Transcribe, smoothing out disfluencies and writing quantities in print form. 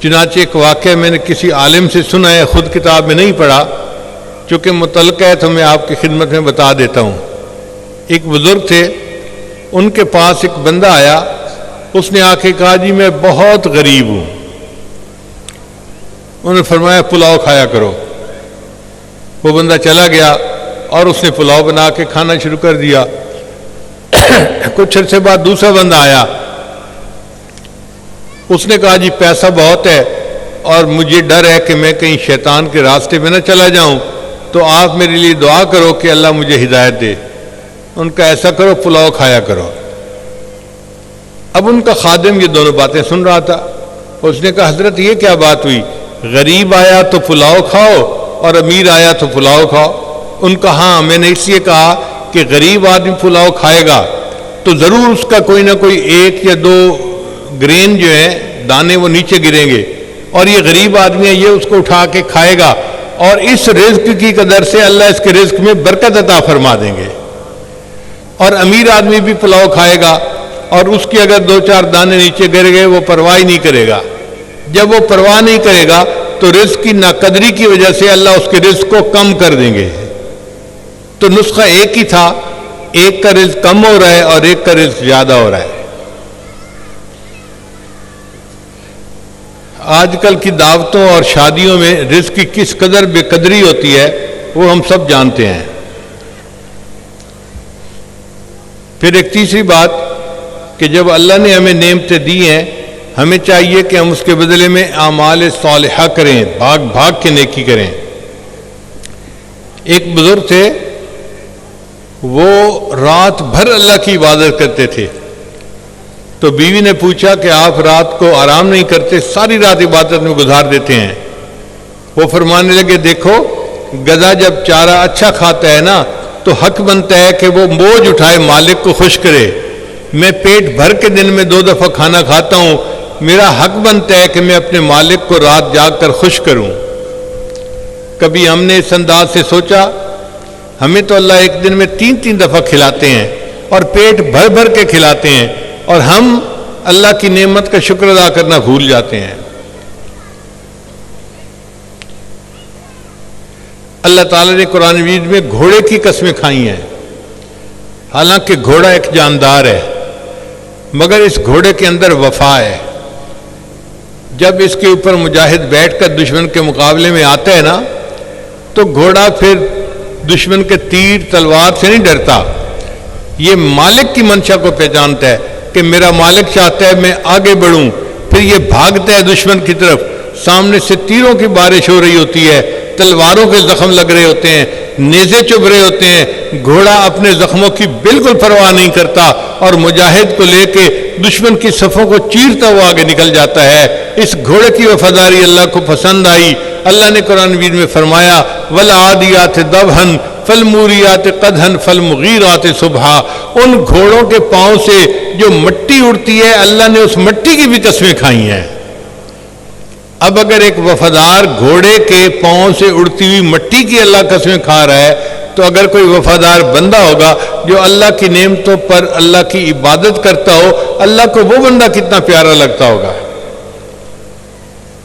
چنانچہ ایک واقعہ میں نے کسی عالم سے سنا ہے، خود کتاب میں نہیں پڑھا، چونکہ متعلقہ ہے تو میں آپ کی خدمت میں بتا دیتا ہوں۔ ایک بزرگ تھے، ان کے پاس ایک بندہ آیا، اس نے آ کے کہا جی میں بہت غریب ہوں۔ انہوں نے فرمایا پلاؤ کھایا کرو۔ وہ بندہ چلا گیا اور اس نے پلاؤ بنا کے کھانا شروع کر دیا۔ کچھ عرصے بعد دوسرا بندہ آیا، اس نے کہا جی پیسہ بہت ہے اور مجھے ڈر ہے کہ میں کہیں شیطان کے راستے میں نہ چلا جاؤں، تو آپ میرے لیے دعا کرو کہ اللہ مجھے ہدایت دے۔ ان کا ایسا کرو پلاؤ کھایا کرو۔ اب ان کا خادم یہ دونوں باتیں سن رہا تھا، اس نے کہا حضرت یہ کیا بات ہوئی، غریب آیا تو پلاؤ کھاؤ اور امیر آیا تو پلاؤ کھاؤ؟ ان کا ہاں میں نے اس لیے کہا کہ غریب آدمی پلاؤ کھائے گا تو ضرور اس کا کوئی نہ کوئی ایک یا دو گرین جو ہیں دانے وہ نیچے گریں گے، اور یہ غریب آدمی ہے یہ اس کو اٹھا کے کھائے گا، اور اس رزق کی قدر سے اللہ اس کے رزق میں برکت عطا فرما دیں گے۔ اور امیر آدمی بھی پلاؤ کھائے گا اور اس کی اگر دو چار دانے نیچے گر گئے وہ پرواہ ہی نہیں کرے گا۔ جب وہ پرواہ نہیں کرے گا تو رزق کی ناقدری کی وجہ سے اللہ اس کے رزق کو کم کر دیں گے۔ تو نسخہ ایک ہی تھا، ایک کا رزق کم ہو رہا ہے اور ایک کا رزق زیادہ ہو رہا ہے۔ آج کل کی دعوتوں اور شادیوں میں رزق کی کس قدر بے قدری ہوتی ہے وہ ہم سب جانتے ہیں۔ پھر ایک تیسری بات کہ جب اللہ نے ہمیں نعمتیں دی ہیں، ہمیں چاہیے کہ ہم اس کے بدلے میں اعمال صالحہ کریں، بھاگ بھاگ کے نیکی کریں۔ ایک بزرگ تھے، وہ رات بھر اللہ کی عبادت کرتے تھے، تو بیوی نے پوچھا کہ آپ رات کو آرام نہیں کرتے، ساری رات عبادت میں گزار دیتے ہیں؟ وہ فرمانے لگے دیکھو گدھا جب چارہ اچھا کھاتا ہے نا تو حق بنتا ہے کہ وہ بوجھ اٹھائے مالک کو خوش کرے۔ میں پیٹ بھر کے دن میں 2 دفعہ کھانا کھاتا ہوں، میرا حق بنتا ہے کہ میں اپنے مالک کو رات جاگ کر خوش کروں۔ کبھی ہم نے اس انداز سے سوچا؟ ہمیں تو اللہ ایک دن میں 3 دفعہ کھلاتے ہیں اور پیٹ بھر بھر کے کھلاتے ہیں، اور ہم اللہ کی نعمت کا شکر ادا کرنا بھول جاتے ہیں۔ اللہ تعالیٰ نے قرآن مجید میں گھوڑے کی قسمیں کھائی ہیں، حالانکہ گھوڑا ایک جاندار ہے، مگر اس گھوڑے کے اندر وفا ہے۔ جب اس کے اوپر مجاہد بیٹھ کر دشمن کے مقابلے میں آتا ہے نا تو گھوڑا پھر دشمن کے تیر تلوار سے نہیں ڈرتا، یہ مالک کی منشا کو پہچانتا ہے کہ میرا مالک چاہتا ہے میں آگے بڑھوں، پھر یہ بھاگتا ہے دشمن کی طرف۔ سامنے سے تیروں کی بارش ہو رہی ہوتی ہے، تلواروں کے زخم لگ رہے ہوتے ہیں، نیزے چبھ رہے ہوتے ہیں، گھوڑا اپنے زخموں کی بالکل پرواہ نہیں کرتا اور مجاہد کو لے کے دشمن کی صفوں کو چیرتا ہوا آگے نکل جاتا ہے۔ اس گھوڑے کی وفاداری اللہ کو پسند آئی۔ اللہ نے قرآن مجید میں فرمایا وَالْعَادِيَاتِ ضَبْحًا فَالْمُورِيَاتِ قَدْحًا فَالْمُغِيرَاتِ صُبْحًا۔ ان گھوڑوں کے پاؤں سے جو مٹی اڑتی ہے اللہ نے اس مٹی کی بھی قسمیں کھائی ہیں۔ اب اگر ایک وفادار گھوڑے کے پاؤں سے اڑتی ہوئی مٹی کی اللہ قسمیں کھا رہا ہے تو اگر کوئی وفادار بندہ ہوگا جو اللہ کی نعمتوں پر اللہ کی عبادت کرتا ہو، اللہ کو وہ بندہ کتنا پیارا لگتا ہوگا۔